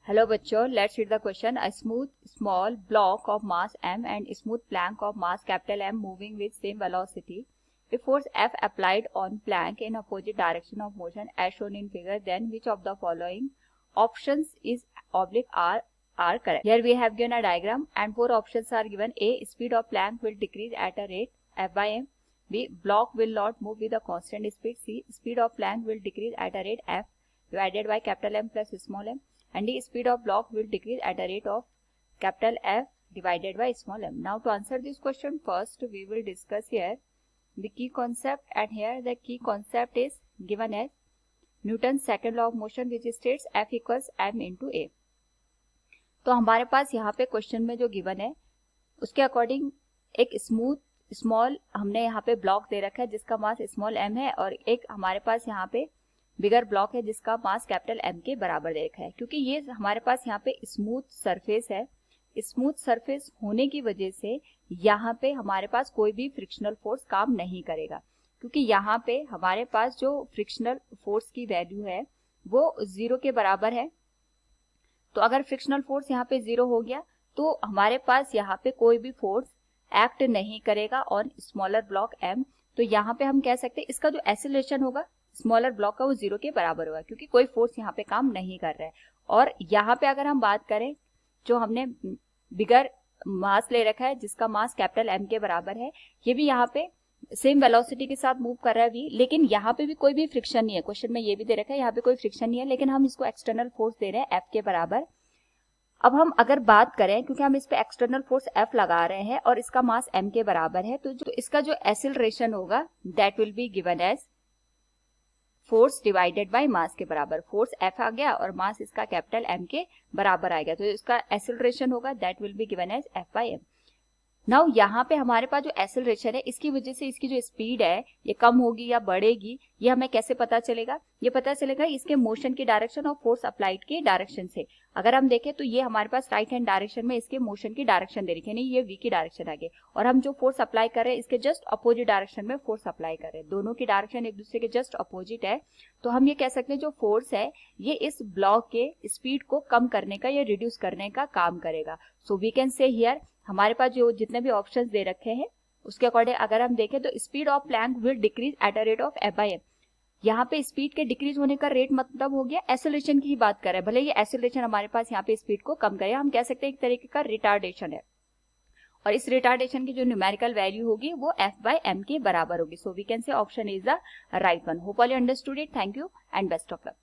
Hello बच्चों, let's read the question. A small block of mass m and smooth plank of mass capital M moving with same velocity. If force F applied on plank in opposite direction of motion as shown in figure, then which of the following options is oblique are correct? Here we have given a diagram and four options are given. A, speed of plank will decrease at a rate f by m. B, block will not move with a constant speed. C, speed of plank will decrease at a rate f divided by capital M plus small m. And the speed of block will decrease at a rate of capital F divided by small m. Now to answer this question, first we will discuss here the key concept, and here the key concept is given as Newton's second law of motion which states F equals m into a. तो हमारे पास यहाँ पे question में जो given है उसके according एक small हमने यहाँ पे ब्लॉक दे रखा है जिसका मास स्मॉल m है, और एक हमारे पास यहाँ पे बिगर ब्लॉक है जिसका मास कैपिटल M के बराबर दे रखा है. क्योंकि ये हमारे पास यहाँ पे स्मूथ सरफेस है, स्मूथ सरफेस होने की वजह से यहाँ पे हमारे पास कोई भी फ्रिक्शनल फोर्स काम नहीं करेगा, क्योंकि यहाँ पे हमारे पास जो फ्रिक्शनल फोर्स की वैल्यू है वो 0 के बराबर है. तो अगर फ्रिक्शनल फोर्स यहाँ पे 0 हो गया तो हमारे पास यहाँ पे कोई भी फोर्स एक्ट नहीं करेगा ऑन स्मॉलर ब्लॉक M. तो यहाँ पे हम कह सकते हैं इसका जो एक्सेलरेशन होगा स्मॉलर ब्लॉक का वो 0 के बराबर होगा, क्योंकि कोई फोर्स यहाँ पे काम नहीं कर रहा है. और यहाँ पे अगर हम बात करें जो हमने बिगर मास ले रखा है जिसका मास कैपिटल M के बराबर है, ये भी यहाँ पे सेम वेलोसिटी के साथ मूव कर रहा है भी, लेकिन यहाँ पे भी कोई भी फ्रिक्शन नहीं है. क्वेश्चन में ये भी दे रखा है यहाँ पे कोई फ्रिक्शन नहीं है, लेकिन हम इसको एक्सटर्नल फोर्स दे रहे हैं F के बराबर. अब हम अगर बात करें, क्योंकि हम इस पे एक्सटर्नल फोर्स F लगा रहे हैं और इसका मास M के बराबर है, तो इसका जो एक्सेलरेशन होगा that will be given as force divided by mass के बराबर. फोर्स F आ गया और मास इसका कैपिटल M के बराबर आ गया, तो इसका एक्सेलरेशन होगा that will be given as F by M. Now यहाँ पे हमारे पास जो एक्सेलरेशन है इसकी वजह से इसकी जो स्पीड है ये कम होगी या बढ़ेगी, ये हमें कैसे पता चलेगा? ये पता चलेगा इसके मोशन की डायरेक्शन और फोर्स अप्लाइड के डायरेक्शन से. अगर हम देखें तो ये हमारे पास राइट हैंड डायरेक्शन में इसके मोशन की डायरेक्शन दे रखी है, नहीं ये v की डायरेक्शन आगे, और हम जो फोर्स अप्लाई कर रहे हैं इसके जस्ट अपोजिट डायरेक्शन में फोर्स अप्लाई कर रहे हैं. दोनों की डायरेक्शन एक दूसरे के जस्ट अपोजिट है, तो हम ये कह सकते हैं जो फोर्स है ये इस ब्लॉक के स्पीड को कम करने का या रिड्यूस करने का काम करेगा. So we can say here हमारे पास जो जितने भी ऑप्शंस दे रखे हैं उसके अकॉर्डिंग अगर हम देखें तो speed of plank will decrease at a rate of f by m. यहाँ पे स्पीड के डिक्रीज होने का रेट मतलब हो गया एक्सेलरेशन की ही बात कर रहे हैं. भले ये एक्सेलरेशन हमारे पास यहाँ पे स्पीड को कम करेगा, हम कह सकते हैं एक तरीके का रिटार्डेशन है, और इस रिटार्डेशन की जो न्यूमेरिकल वैल्यू होगी वो f बाय m के बराबर होगी. So we can say option is the right one. Hope all you understood it. Thank you and best of luck.